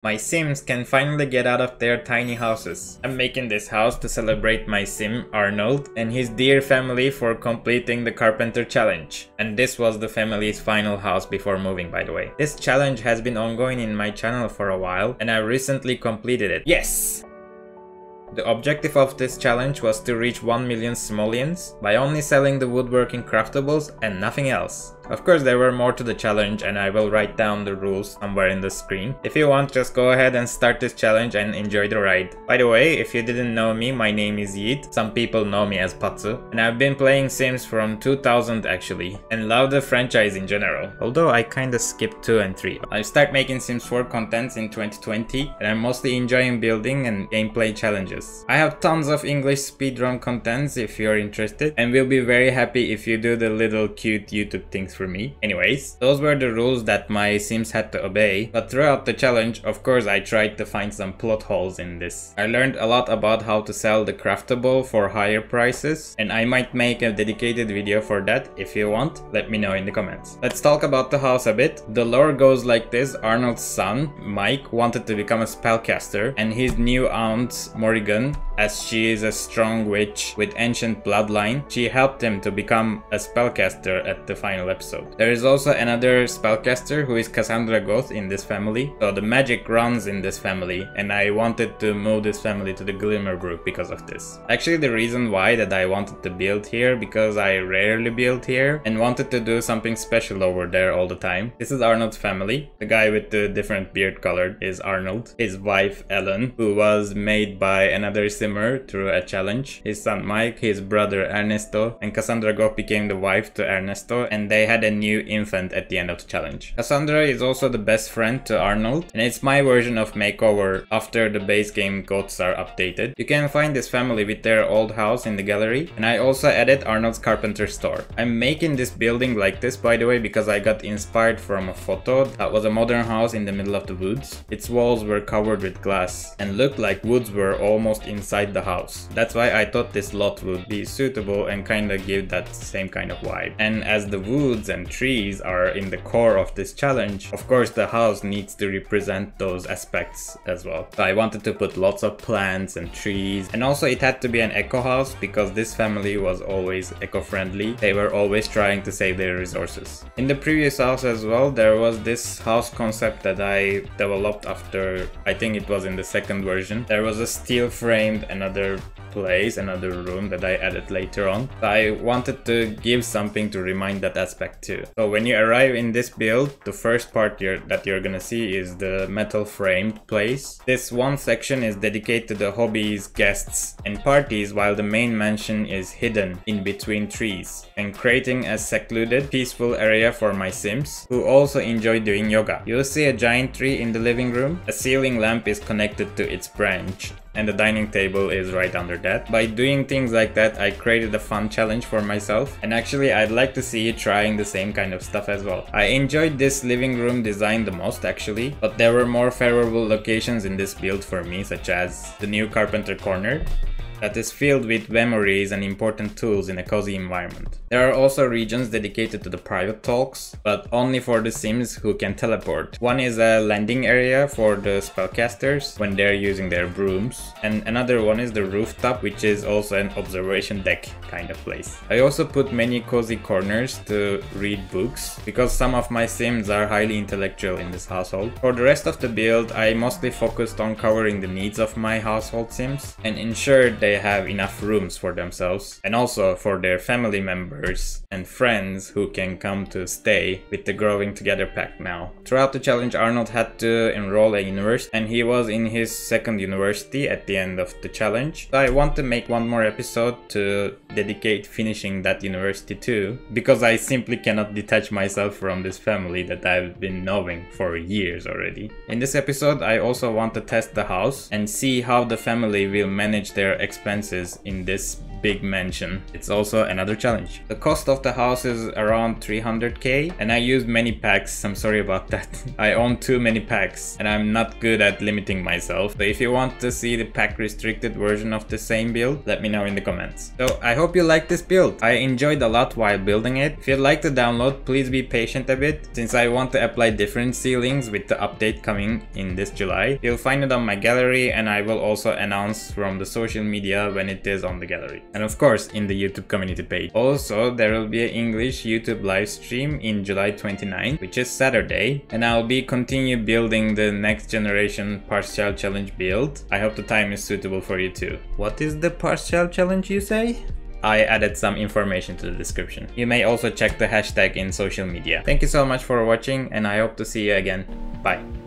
My Sims can finally get out of their tiny houses. I'm making this house to celebrate my Sim, Arnold, and his dear family for completing the Carpenter challenge. And this was the family's final house before moving, by the way. This challenge has been ongoing in my channel for a while, and I recently completed it. Yes! The objective of this challenge was to reach 1 million simoleons by only selling the woodworking craftables and nothing else. Of course, there were more to the challenge and I will write down the rules somewhere in the screen. If you want, just go ahead and start this challenge and enjoy the ride. By the way, if you didn't know me, my name is Yeet. Some people know me as Patsu. And I've been playing Sims from 2000 actually, and love the franchise in general. Although I kinda skipped 2 and 3. I started making Sims 4 contents in 2020 and I'm mostly enjoying building and gameplay challenges. I have tons of English speedrun contents if you're interested, and will be very happy if you do the little cute YouTube things for me. Anyways, those were the rules that my Sims had to obey, but throughout the challenge, of course, I tried to find some plot holes in this. I learned a lot about how to sell the craftable for higher prices, and I might make a dedicated video for that. If you want, let me know in the comments. Let's talk about the house a bit. The lore goes like this: Arnold's son, Mike, wanted to become a spellcaster, and his new aunt, Morrigan, as she is a strong witch with ancient bloodline, she helped him to become a spellcaster at the final episode. There is also another spellcaster who is Cassandra Goth in this family, so the magic runs in this family, and I wanted to move this family to the Glimmer group because of this. Actually, the reason why that I wanted to build here, because I rarely build here and wanted to do something special over there all the time. This is Arnold's family. The guy with the different beard color is Arnold. His wife Ellen, who was made by another simmer through a challenge. His son Mike, his brother Ernesto, and Cassandra Goth became the wife to Ernesto, and they had a new infant at the end of the challenge. Cassandra is also the best friend to Arnold, and it's my version of makeover after the base game gods are updated. You can find this family with their old house in the gallery, and I also added Arnold's Carpenter store. I'm making this building like this, by the way, because I got inspired from a photo that was a modern house in the middle of the woods. Its walls were covered with glass and looked like woods were almost inside the house. That's why I thought this lot would be suitable and kinda give that same kind of vibe. And as the woods and trees are in the core of this challenge, of course the house needs to represent those aspects as well. So I wanted to put lots of plants and trees, and also it had to be an eco house because this family was always eco-friendly. They were always trying to save their resources. In the previous house as well, there was this house concept that I developed after, I think it was in the second version. There was a steel framed another place, another room that I added later on. So I wanted to give something to remind that aspect too. So when you arrive in this build, the first part that you're gonna see is the metal framed place. This one section is dedicated to the hobbies, guests and parties, while the main mansion is hidden in between trees and creating a secluded, peaceful area for my Sims who also enjoy doing yoga. You'll see a giant tree in the living room. A ceiling lamp is connected to its branch, and the dining table is right under that. By doing things like that, I created a fun challenge for myself, and actually I'd like to see you trying the same kind of stuff as well. I enjoyed this living room design the most actually, but there were more favorable locations in this build for me, such as the new Carpenter corner that is filled with memories and important tools in a cozy environment. There are also regions dedicated to the private talks, but only for the Sims who can teleport. One is a landing area for the spellcasters when they're using their brooms, and another one is the rooftop, which is also an observation deck kind of place. I also put many cozy corners to read books, because some of my Sims are highly intellectual in this household. For the rest of the build, I mostly focused on covering the needs of my household Sims and ensured they have enough rooms for themselves and also for their family members and friends who can come to stay with the Growing Together pack now. Throughout the challenge, Arnold had to enroll a university, and he was in his second university at the end of the challenge. So I want to make one more episode to dedicate finishing that university too, because I simply cannot detach myself from this family that I've been knowing for years already. In this episode, I also want to test the house and see how the family will manage their expenses in this big mansion. It's also another challenge. The cost of the house is around 300k and I used many packs. I'm sorry about that. I own too many packs and I'm not good at limiting myself. So if you want to see the pack restricted version of the same build, let me know in the comments. So I hope you like this build. I enjoyed a lot while building it. If you'd like to download, please be patient a bit since I want to apply different ceilings with the update coming in this July. You'll find it on my gallery and I will also announce from the social media when it is on the gallery. And of course in the YouTube community page. Also, there will be an English YouTube live stream in July 29th, which is Saturday, and I'll be continue building the next generation partial challenge build. I hope the time is suitable for you too. What is the partial challenge, you say? I added some information to the description. You may also check the hashtag in social media. Thank you so much for watching and I hope to see you again. Bye.